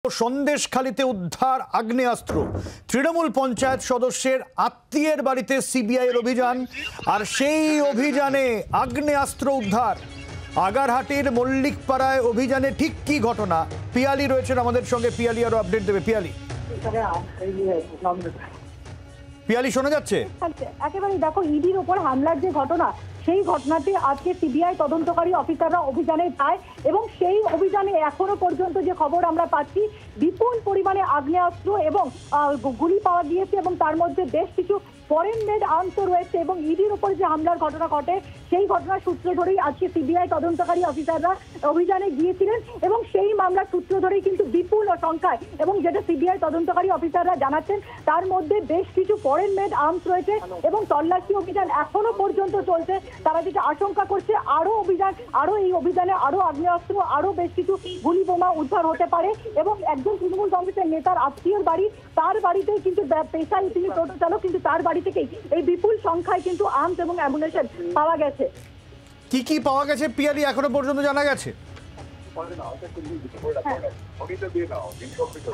সন্দেশখালীতে উদ্ধার আগ্নেয়াস্ত্র। তৃণমূল পঞ্চায়েত সদস্যের আত্মীয়ের বাড়িতে সিবিআইয়ের অভিযান, আর সেই অভিযানে আগ্নেয়াস্ত্র উদ্ধার। আগারহাটির মল্লিকপাড়ায় অভিযানে ঠিক কি ঘটনা? পিয়ালি রয়েছেন আমাদের সঙ্গে, পিয়ালি আরো আপডেট দেবে। পিয়ালি শোনা যাচ্ছে? একেবারে দেখো, ইডির উপর হামলার যে ঘটনা, সেই ঘটনাতে আজকে সিবিআই তদন্তকারী অফিসাররা অভিযানে যায় এবং সেই অভিযানে এখনো পর্যন্ত যে খবর আমরা পাচ্ছি, বিপুল পরিমাণে আগ্নেয়াস্ত্র এবং গুলি পাওয়া গিয়েছে এবং তার মধ্যে বেশ কিছু ফরেন মেড আর্মস রয়েছে। এবং ইডির উপর যে হামলার ঘটনা ঘটে, সেই ঘটনার সূত্র ধরেই আজকে সিবিআই তদন্তকারী অফিসাররা অভিযানে গিয়েছিলেন এবং সেই মামলার সূত্র ধরেই কিন্তু বিপুল সংখ্যায়, এবং যেটা সিবিআই তদন্তকারী অফিসাররা জানাচ্ছেন, তার মধ্যে বেশ কিছু ফরেন মেড আর্মস রয়েছে এবং তল্লাশি অভিযান এখনো পর্যন্ত চলছে। তারা যেটা আশঙ্কা করছে, এই অভিযানে আরো আগ্নেয়াস্ত্র, আরো বেশ কিছু গুলি বোমা উদ্ধার হতে পারে। এবং একজন তৃণমূল কংগ্রেসের নেতার আত্মীয়র বাড়ি, তার বাড়িতেই কিন্তু পেশায় তিনি টোটো চালক, কিন্তু তার বাড়ি থেকেই এই বিপুল সংখ্যায় কিন্তু আর্মস এবং অ্যামুনিশন পাওয়া গেছে। কি কি পাওয়া গেছে পিয়ালি, এখনো পর্যন্ত জানা গেছে?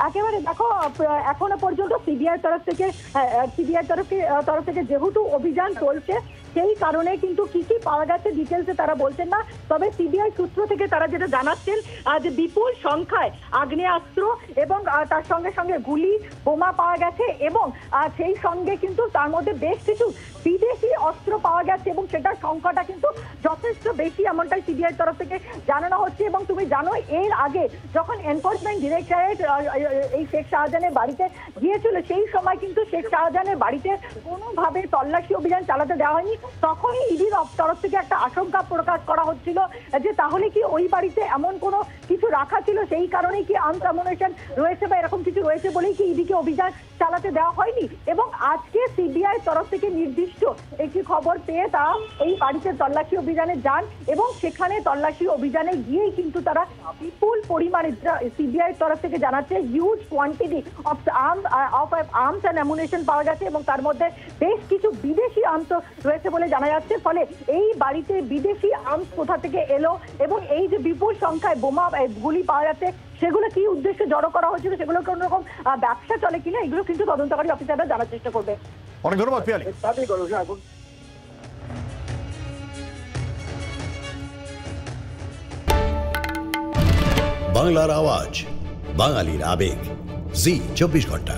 একেবারে দেখো, এখনো পর্যন্ত সিবিআই তরফ থেকে যেহেতু অভিযান চলছে, সেই কারণে কিন্তু কি কি পাওয়া গেছে ডিটেলসে তারা বলছেন না। তবে সিবিআই সূত্র থেকে তারা যেটা জানাচ্ছেন, যে বিপুল সংখ্যায় আগ্নেয়াস্ত্র এবং তার সঙ্গে সঙ্গে গুলি বোমা পাওয়া গেছে এবং সেই সঙ্গে কিন্তু তার মধ্যে বেশ কিছু বিদেশি অস্ত্র পাওয়া গেছে এবং সেটার সংখ্যাটা কিন্তু যথেষ্ট বেশি, এমনটাই সিবিআই তরফ থেকে জানানো হচ্ছে। এবং তুমি জানো, এর আগে যখন এনফোর্সমেন্ট ডিরেক্টরেট এই শেখ শাহজাহানের বাড়িতে গিয়েছিল, সেই সময় কিন্তু শেখ শাহজাহানের বাড়িতে কোনোভাবে তল্লাশি অভিযান চালাতে দেওয়া হয়নি। তখনই ইডির তরফ থেকে একটা আশঙ্কা প্রকাশ করা হচ্ছিল যে তাহলে কি ওই বাড়িতে এমন কোনো কিছু রাখা ছিল, সেই কারণেই কি আর্মস অ্যামুনিশন রয়েছে বা এরকম কিছু রয়েছে বলেই কি ইডিকে অভিযান চালাতে দেওয়া হয়নি। এবং আজকে সিবিআই তরফ থেকে নির্দিষ্ট একটি খবর পেয়ে তারা এই বাড়িতে তল্লাশি অভিযানে যান এবং সেখানে তল্লাশি অভিযানে গিয়েই কিন্তু তারা বিপুল পরিমাণে, সিবিআই তরফ থেকে জানাচ্ছে, huge quantity of arms and ammunition পাওয়া গেছে এবং তার মধ্যে বেশ কিছু বিদেশি আর্মস রয়েছে বলে জানা যাচ্ছে। ফলে এই বাড়িতে বিদেশি আর্মস কোথা থেকে এলো এবং এই যে বিপুল সংখ্যায় বোমা গুলি পাওয়া যাচ্ছে, সেগুলো কি উদ্দেশ্যে জড়ো করা হয়েছিল, সেগুলো কোন রকম ব্যবসা চলে কিনা, এগুলো কিন্তু তদন্তকারী অফিসাররা জানার চেষ্টা করবে। অনেক ধন্যবাদ পিয়ালি। বাংলার আওয়াজ, বাঙালির আবেগ, জি 24 ঘন্টা।